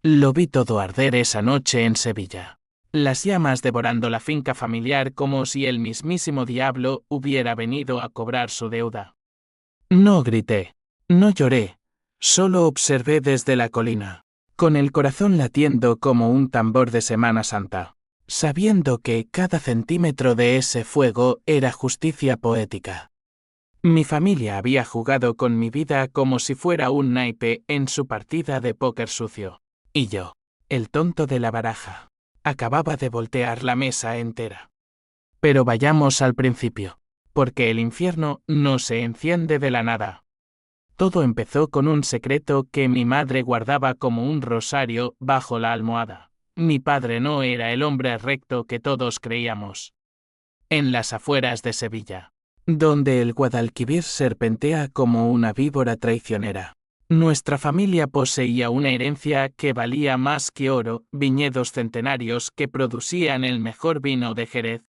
Lo vi todo arder esa noche en Sevilla. Las llamas devorando la finca familiar como si el mismísimo diablo hubiera venido a cobrar su deuda. No grité, no lloré, solo observé desde la colina, con el corazón latiendo como un tambor de Semana Santa, sabiendo que cada centímetro de ese fuego era justicia poética. Mi familia había jugado con mi vida como si fuera un naipe en su partida de póker sucio. Y yo, el tonto de la baraja, acababa de voltear la mesa entera. Pero vayamos al principio, porque el infierno no se enciende de la nada. Todo empezó con un secreto que mi madre guardaba como un rosario bajo la almohada. Mi padre no era el hombre recto que todos creíamos. En las afueras de Sevilla, donde el Guadalquivir serpentea como una víbora traicionera, nuestra familia poseía una herencia que valía más que oro, viñedos centenarios que producían el mejor vino de Jerez.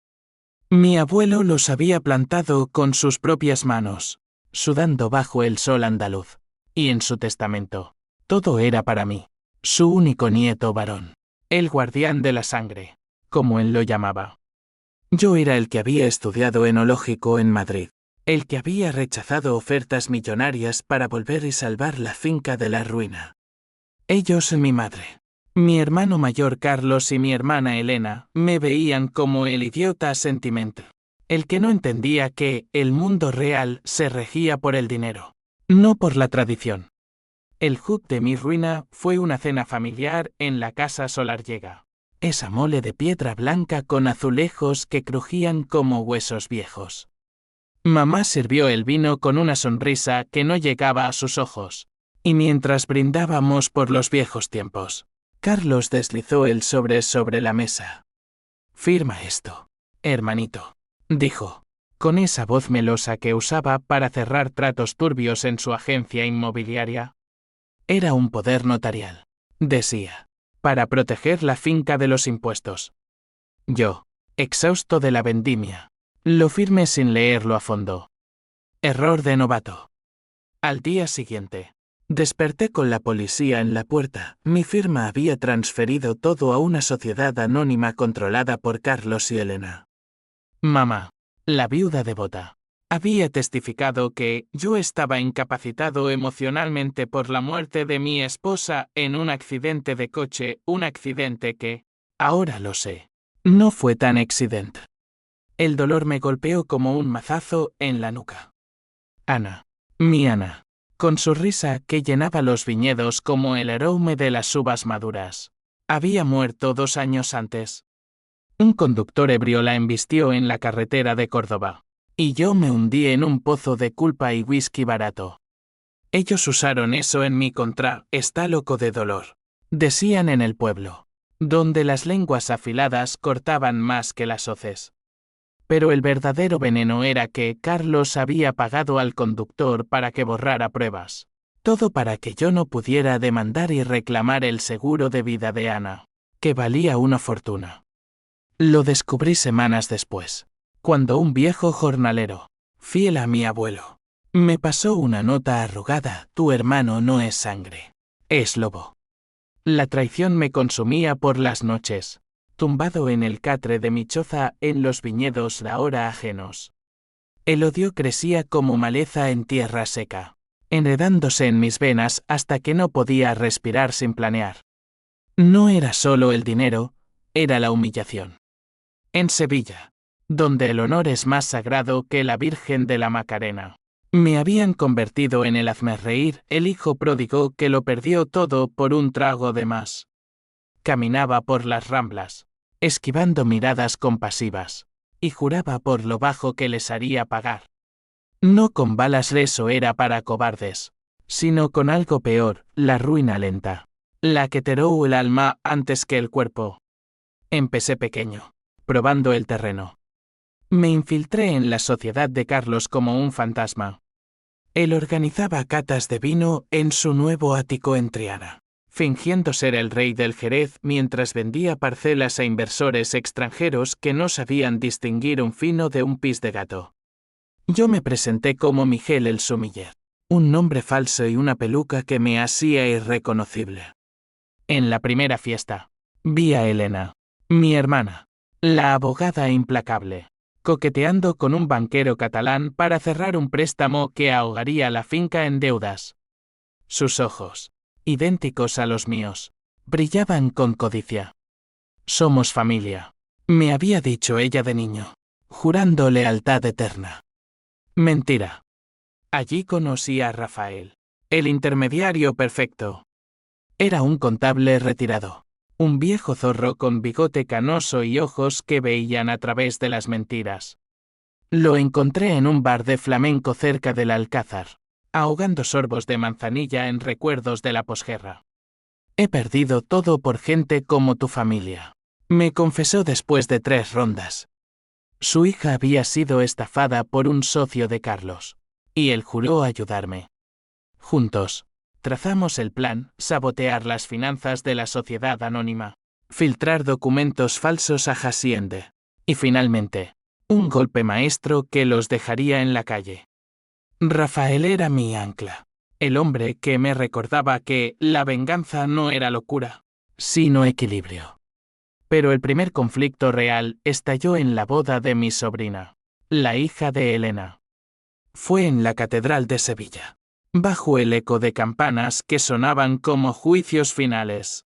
Mi abuelo los había plantado con sus propias manos, sudando bajo el sol andaluz. Y en su testamento, todo era para mí, su único nieto varón, el guardián de la sangre, como él lo llamaba. Yo era el que había estudiado enológico en Madrid, el que había rechazado ofertas millonarias para volver y salvar la finca de la ruina. Ellos, mi madre, mi hermano mayor Carlos y mi hermana Elena, me veían como el idiota sentimental, el que no entendía que el mundo real se regía por el dinero, no por la tradición. El hook de mi ruina fue una cena familiar en la casa Solarllega. Esa mole de piedra blanca con azulejos que crujían como huesos viejos. Mamá sirvió el vino con una sonrisa que no llegaba a sus ojos, y mientras brindábamos por los viejos tiempos, Carlos deslizó el sobre la mesa. «Firma esto, hermanito», dijo, con esa voz melosa que usaba para cerrar tratos turbios en su agencia inmobiliaria. Era un poder notarial, decía, para proteger la finca de los impuestos. Yo, exhausto de la vendimia, lo firmé sin leerlo a fondo. Error de novato. Al día siguiente, desperté con la policía en la puerta. Mi firma había transferido todo a una sociedad anónima controlada por Carlos y Elena. Mamá, la viuda devota, había testificado que yo estaba incapacitado emocionalmente por la muerte de mi esposa en un accidente de coche, un accidente que, ahora lo sé, no fue tan accidente. El dolor me golpeó como un mazazo en la nuca. Ana, mi Ana, con su risa que llenaba los viñedos como el aroma de las uvas maduras, había muerto 2 años antes. Un conductor ebrio la embistió en la carretera de Córdoba, y yo me hundí en un pozo de culpa y whisky barato. Ellos usaron eso en mi contra, está loco de dolor, decían en el pueblo, donde las lenguas afiladas cortaban más que las hoces. Pero el verdadero veneno era que Carlos había pagado al conductor para que borrara pruebas. Todo para que yo no pudiera demandar y reclamar el seguro de vida de Ana, que valía una fortuna. Lo descubrí semanas después, cuando un viejo jornalero, fiel a mi abuelo, me pasó una nota arrugada: tu hermano no es sangre, es lobo. La traición me consumía por las noches, tumbado en el catre de mi choza en los viñedos ahora ajenos. El odio crecía como maleza en tierra seca, enredándose en mis venas hasta que no podía respirar sin planear. No era solo el dinero, era la humillación. En Sevilla, donde el honor es más sagrado que la Virgen de la Macarena, me habían convertido en el hazmerreír, el hijo pródigo que lo perdió todo por un trago de más. Caminaba por las ramblas, esquivando miradas compasivas, y juraba por lo bajo que les haría pagar. No con balas, eso era para cobardes, sino con algo peor, la ruina lenta, la que teró el alma antes que el cuerpo. Empecé pequeño, probando el terreno. Me infiltré en la sociedad de Carlos como un fantasma. Él organizaba catas de vino en su nuevo ático en Triana, fingiendo ser el rey del Jerez mientras vendía parcelas a inversores extranjeros que no sabían distinguir un fino de un pis de gato. Yo me presenté como Miguel el Sumiller, un nombre falso y una peluca que me hacía irreconocible. En la primera fiesta, vi a Elena, mi hermana, la abogada implacable, coqueteando con un banquero catalán para cerrar un préstamo que ahogaría la finca en deudas. Sus ojos, idénticos a los míos, brillaban con codicia. Somos familia, me había dicho ella de niño, jurando lealtad eterna. Mentira. Allí conocí a Rafael, el intermediario perfecto. Era un contable retirado, un viejo zorro con bigote canoso y ojos que veían a través de las mentiras. Lo encontré en un bar de flamenco cerca del Alcázar, ahogando sorbos de manzanilla en recuerdos de la posguerra. He perdido todo por gente como tu familia, me confesó después de 3 rondas. Su hija había sido estafada por un socio de Carlos, y él juró ayudarme. Juntos, trazamos el plan: sabotear las finanzas de la sociedad anónima, filtrar documentos falsos a Haciende, y finalmente, un golpe maestro que los dejaría en la calle. Rafael era mi ancla, el hombre que me recordaba que la venganza no era locura, sino equilibrio. Pero el primer conflicto real estalló en la boda de mi sobrina, la hija de Elena. Fue en la Catedral de Sevilla, bajo el eco de campanas que sonaban como juicios finales.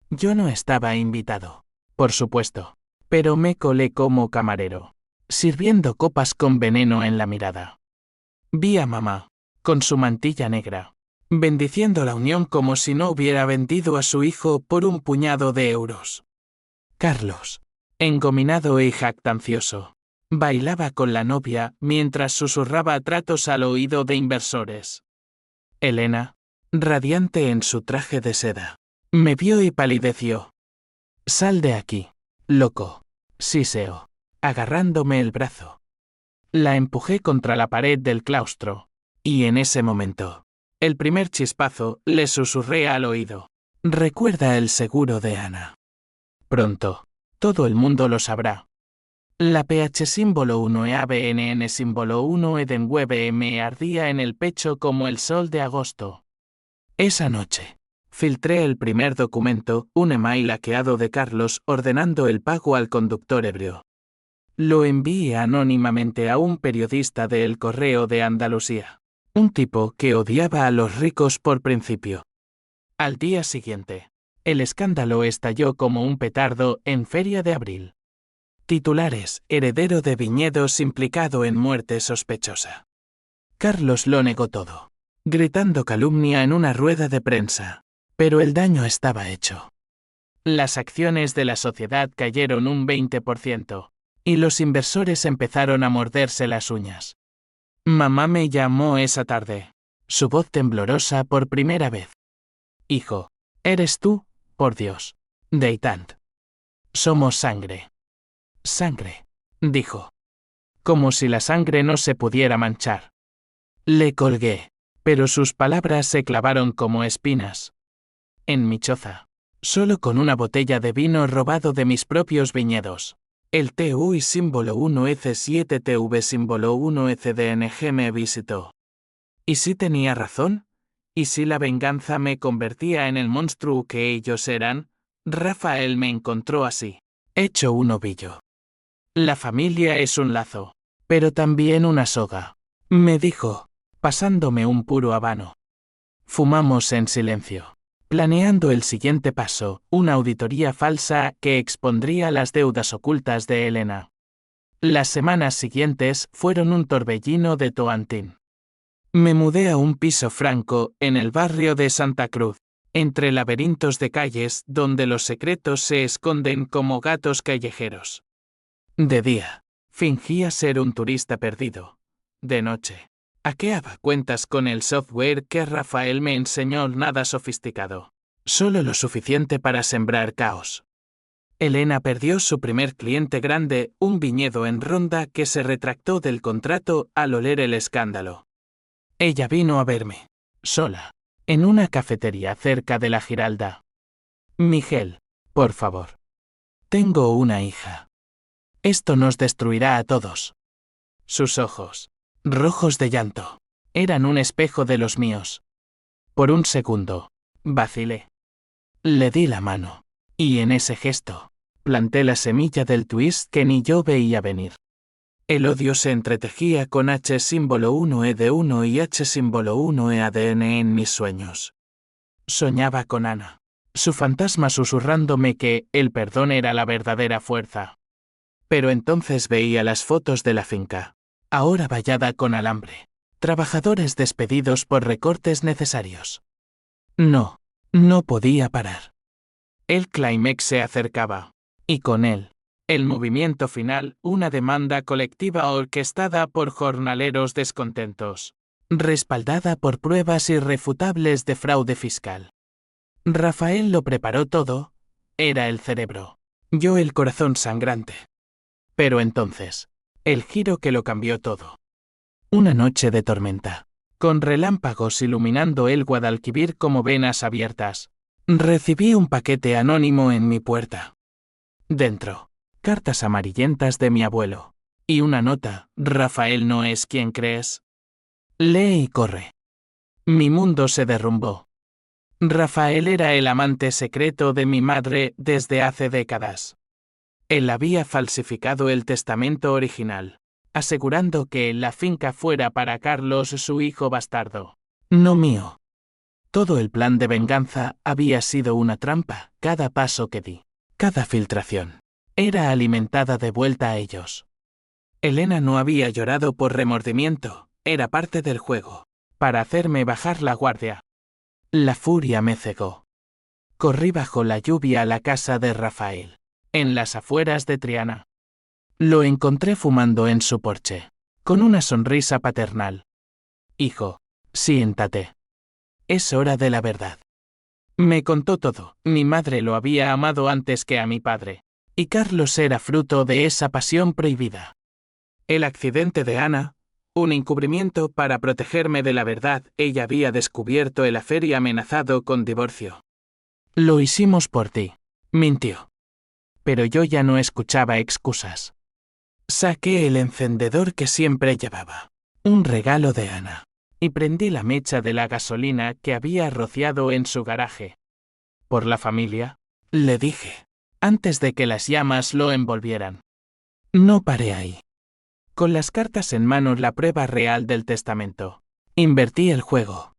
Yo no estaba invitado, por supuesto, pero me colé como camarero, sirviendo copas con veneno en la mirada. Vi a mamá, con su mantilla negra, bendiciendo la unión como si no hubiera vendido a su hijo por un puñado de euros. Carlos, engominado y jactancioso, bailaba con la novia mientras susurraba tratos al oído de inversores. Elena, radiante en su traje de seda, me vio y palideció. «Sal de aquí, loco», siseó, agarrándome el brazo. La empujé contra la pared del claustro, y en ese momento, el primer chispazo, le susurré al oído: «Recuerda el seguro de Ana. Pronto, todo el mundo lo sabrá». La PH símbolo 1 e ABNN símbolo 1 Edenweb me ardía en el pecho como el sol de agosto. Esa noche, filtré el primer documento, un email hackeado de Carlos ordenando el pago al conductor ebrio. Lo envié anónimamente a un periodista de El Correo de Andalucía, un tipo que odiaba a los ricos por principio. Al día siguiente, el escándalo estalló como un petardo en Feria de Abril. Titulares: heredero de viñedos implicado en muerte sospechosa. Carlos lo negó todo, gritando calumnia en una rueda de prensa, pero el daño estaba hecho. Las acciones de la sociedad cayeron un 20%, y los inversores empezaron a morderse las uñas. Mamá me llamó esa tarde, su voz temblorosa por primera vez. «Hijo, eres tú, por Dios, Deitant. Somos sangre». «Sangre», dijo. Como si la sangre no se pudiera manchar. Le colgué, pero sus palabras se clavaron como espinas. En mi choza, solo con una botella de vino robado de mis propios viñedos, el TUI símbolo 1EC7TV símbolo 1ECDNG me visitó. ¿Y si tenía razón? ¿Y si la venganza me convertía en el monstruo que ellos eran? Rafael me encontró así, hecho un ovillo. «La familia es un lazo, pero también una soga», me dijo, pasándome un puro habano. Fumamos en silencio, planeando el siguiente paso, una auditoría falsa que expondría las deudas ocultas de Elena. Las semanas siguientes fueron un torbellino de Toantín. Me mudé a un piso franco en el barrio de Santa Cruz, entre laberintos de calles donde los secretos se esconden como gatos callejeros. De día, fingía ser un turista perdido. De noche, hackeaba cuentas con el software que Rafael me enseñó, nada sofisticado, solo lo suficiente para sembrar caos. Elena perdió su primer cliente grande, un viñedo en Ronda que se retractó del contrato al oler el escándalo. Ella vino a verme, sola, en una cafetería cerca de la Giralda. «Miguel, por favor. Tengo una hija. Esto nos destruirá a todos». Sus ojos, rojos de llanto, eran un espejo de los míos. Por un segundo, vacilé. Le di la mano. Y en ese gesto, planté la semilla del twist que ni yo veía venir. El odio se entretejía con H símbolo 1E1 y H símbolo 1E ADN en mis sueños. Soñaba con Ana. Su fantasma susurrándome que el perdón era la verdadera fuerza. Pero entonces veía las fotos de la finca. Ahora vallada con alambre. Trabajadores despedidos por recortes necesarios. No podía parar. El clímax se acercaba. Y con él, el movimiento final, una demanda colectiva orquestada por jornaleros descontentos. Respaldada por pruebas irrefutables de fraude fiscal. Rafael lo preparó todo. Era el cerebro. Yo el corazón sangrante. Pero entonces, el giro que lo cambió todo. Una noche de tormenta, con relámpagos iluminando el Guadalquivir como venas abiertas, recibí un paquete anónimo en mi puerta. Dentro, cartas amarillentas de mi abuelo. Y una nota: Rafael no es quien crees. Lee y corre. Mi mundo se derrumbó. Rafael era el amante secreto de mi madre desde hace décadas. Él había falsificado el testamento original, asegurando que la finca fuera para Carlos, su hijo bastardo, no mío. Todo el plan de venganza había sido una trampa. Cada paso que di, cada filtración, era alimentada de vuelta a ellos. Elena no había llorado por remordimiento, era parte del juego, para hacerme bajar la guardia. La furia me cegó. Corrí bajo la lluvia a la casa de Rafael, en las afueras de Triana. Lo encontré fumando en su porche, con una sonrisa paternal. Hijo, siéntate. Es hora de la verdad. Me contó todo. Mi madre lo había amado antes que a mi padre, y Carlos era fruto de esa pasión prohibida. El accidente de Ana, un encubrimiento para protegerme de la verdad. Ella había descubierto el affair y amenazado con divorcio. Lo hicimos por ti, mintió. Pero yo ya no escuchaba excusas. Saqué el encendedor que siempre llevaba, un regalo de Ana, y prendí la mecha de la gasolina que había rociado en su garaje. Por la familia, le dije, antes de que las llamas lo envolvieran. No paré ahí. Con las cartas en mano, la prueba real del testamento, invertí el juego.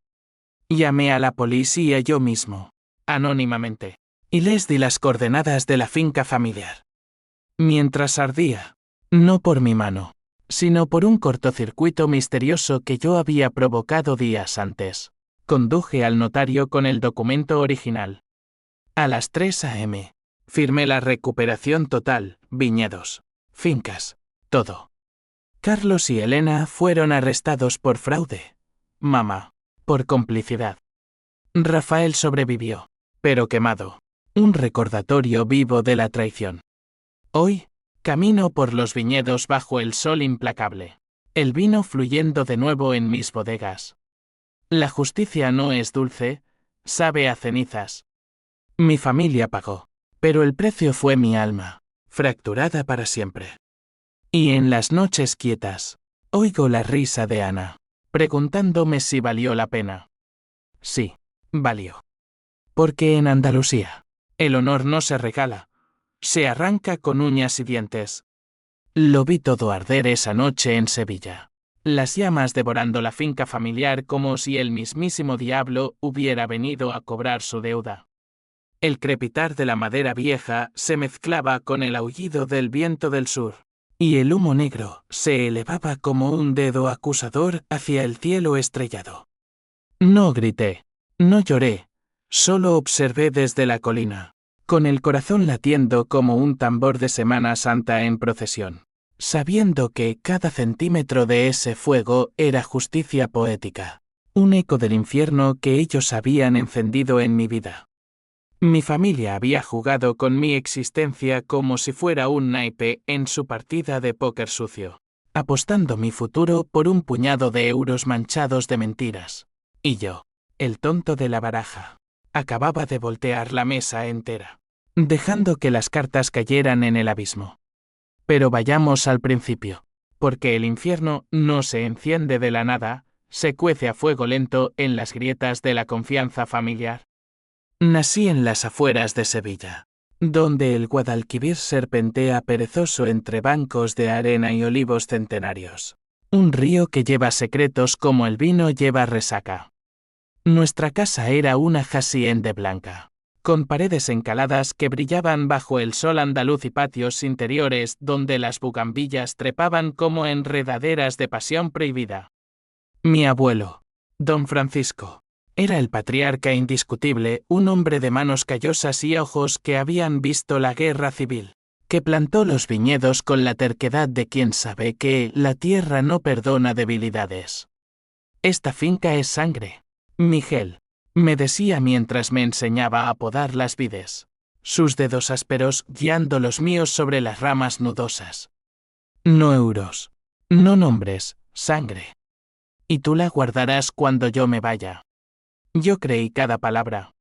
Llamé a la policía yo mismo, anónimamente, y les di las coordenadas de la finca familiar. Mientras ardía, no por mi mano, sino por un cortocircuito misterioso que yo había provocado días antes, conduje al notario con el documento original. A las 3 a.m., firmé la recuperación total, viñedos, fincas, todo. Carlos y Elena fueron arrestados por fraude. Mamá, por complicidad. Rafael sobrevivió, pero quemado. Un recordatorio vivo de la traición. Hoy, camino por los viñedos bajo el sol implacable. El vino fluyendo de nuevo en mis bodegas. La justicia no es dulce, sabe a cenizas. Mi familia pagó, pero el precio fue mi alma, fracturada para siempre. Y en las noches quietas, oigo la risa de Ana, preguntándome si valió la pena. Sí, valió. Porque en Andalucía, el honor no se regala, se arranca con uñas y dientes. Lo vi todo arder esa noche en Sevilla. Las llamas devorando la finca familiar como si el mismísimo diablo hubiera venido a cobrar su deuda. El crepitar de la madera vieja se mezclaba con el aullido del viento del sur, y el humo negro se elevaba como un dedo acusador hacia el cielo estrellado. No grité, no lloré, solo observé desde la colina, con el corazón latiendo como un tambor de Semana Santa en procesión, sabiendo que cada centímetro de ese fuego era justicia poética, un eco del infierno que ellos habían encendido en mi vida. Mi familia había jugado con mi existencia como si fuera un naipe en su partida de póker sucio, apostando mi futuro por un puñado de euros manchados de mentiras. Y yo, el tonto de la baraja, acababa de voltear la mesa entera, dejando que las cartas cayeran en el abismo. Pero vayamos al principio, porque el infierno no se enciende de la nada, se cuece a fuego lento en las grietas de la confianza familiar. Nací en las afueras de Sevilla, donde el Guadalquivir serpentea perezoso entre bancos de arena y olivos centenarios. Un río que lleva secretos como el vino lleva resaca. Nuestra casa era una hacienda blanca, con paredes encaladas que brillaban bajo el sol andaluz y patios interiores donde las bugambillas trepaban como enredaderas de pasión prohibida. Mi abuelo, don Francisco, era el patriarca indiscutible, un hombre de manos callosas y ojos que habían visto la guerra civil, que plantó los viñedos con la terquedad de quien sabe que la tierra no perdona debilidades. Esta finca es sangre, Miguel, me decía mientras me enseñaba a podar las vides, sus dedos ásperos guiando los míos sobre las ramas nudosas. No euros, no nombres, sangre. Y tú la guardarás cuando yo me vaya. Yo creí cada palabra.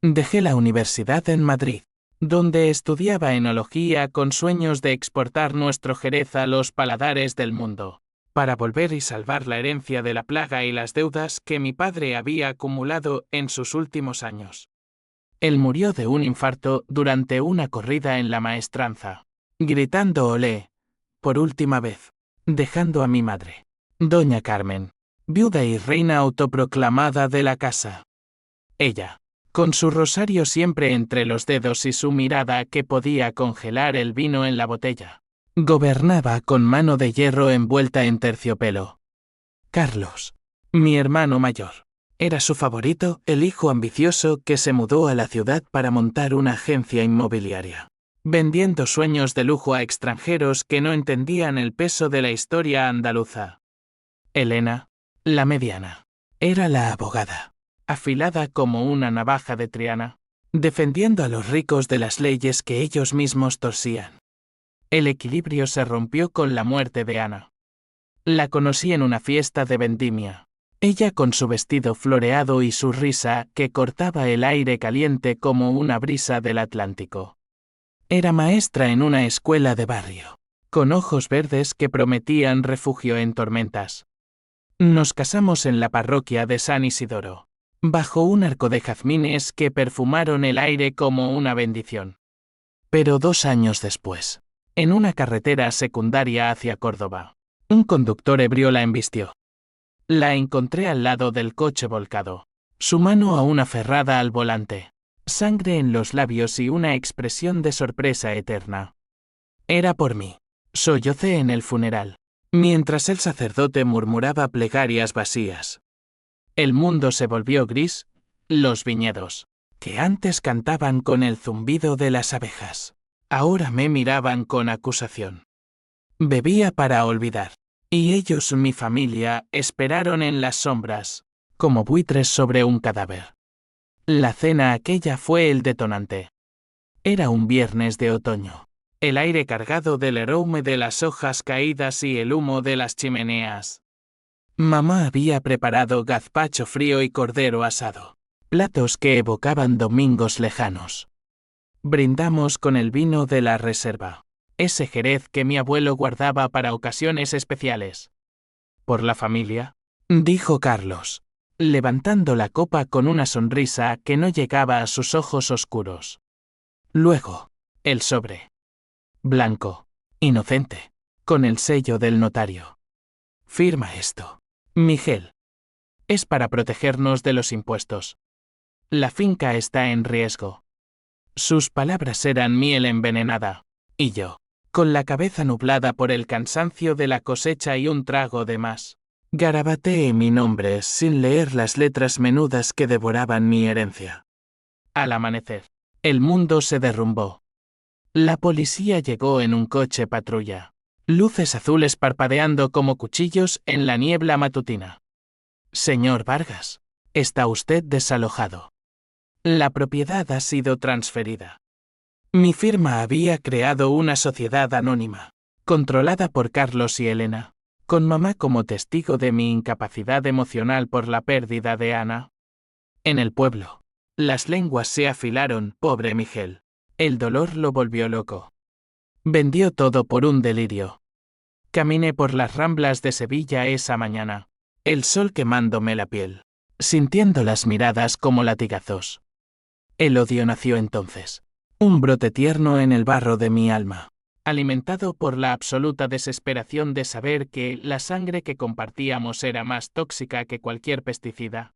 Dejé la universidad en Madrid, donde estudiaba enología con sueños de exportar nuestro Jerez a los paladares del mundo, para volver y salvar la herencia de la plaga y las deudas que mi padre había acumulado en sus últimos años. Él murió de un infarto durante una corrida en la maestranza, gritando olé, por última vez, dejando a mi madre, doña Carmen, viuda y reina autoproclamada de la casa. Ella, con su rosario siempre entre los dedos y su mirada que podía congelar el vino en la botella, gobernaba con mano de hierro envuelta en terciopelo. Carlos, mi hermano mayor, era su favorito, el hijo ambicioso que se mudó a la ciudad para montar una agencia inmobiliaria, vendiendo sueños de lujo a extranjeros que no entendían el peso de la historia andaluza. Elena, la mediana, era la abogada, afilada como una navaja de Triana, defendiendo a los ricos de las leyes que ellos mismos torcían. El equilibrio se rompió con la muerte de Ana. La conocí en una fiesta de vendimia. Ella con su vestido floreado y su risa que cortaba el aire caliente como una brisa del Atlántico. Era maestra en una escuela de barrio, con ojos verdes que prometían refugio en tormentas. Nos casamos en la parroquia de San Isidoro, bajo un arco de jazmines que perfumaron el aire como una bendición. Pero 2 años después, en una carretera secundaria hacia Córdoba, un conductor ebrio la embistió. La encontré al lado del coche volcado, su mano aún aferrada al volante, sangre en los labios y una expresión de sorpresa eterna. Era por mí. Sollocé en el funeral, mientras el sacerdote murmuraba plegarias vacías. El mundo se volvió gris, los viñedos, que antes cantaban con el zumbido de las abejas, ahora me miraban con acusación. Bebía para olvidar. Y ellos, mi familia, esperaron en las sombras, como buitres sobre un cadáver. La cena aquella fue el detonante. Era un viernes de otoño. El aire cargado del aroma de las hojas caídas y el humo de las chimeneas. Mamá había preparado gazpacho frío y cordero asado, platos que evocaban domingos lejanos. Brindamos con el vino de la reserva. Ese Jerez que mi abuelo guardaba para ocasiones especiales. ¿Por la familia?, dijo Carlos, levantando la copa con una sonrisa que no llegaba a sus ojos oscuros. Luego, el sobre. Blanco, inocente, con el sello del notario. Firma esto, Miguel. Es para protegernos de los impuestos. La finca está en riesgo. Sus palabras eran miel envenenada, y yo, con la cabeza nublada por el cansancio de la cosecha y un trago de más, garabateé mi nombre sin leer las letras menudas que devoraban mi herencia. Al amanecer, el mundo se derrumbó. La policía llegó en un coche patrulla, luces azules parpadeando como cuchillos en la niebla matutina. Señor Vargas, está usted desalojado. La propiedad ha sido transferida. Mi firma había creado una sociedad anónima, controlada por Carlos y Elena, con mamá como testigo de mi incapacidad emocional por la pérdida de Ana. En el pueblo, las lenguas se afilaron, pobre Miguel. El dolor lo volvió loco. Vendió todo por un delirio. Caminé por las ramblas de Sevilla esa mañana, el sol quemándome la piel, sintiendo las miradas como latigazos. El odio nació entonces. Un brote tierno en el barro de mi alma, alimentado por la absoluta desesperación de saber que la sangre que compartíamos era más tóxica que cualquier pesticida.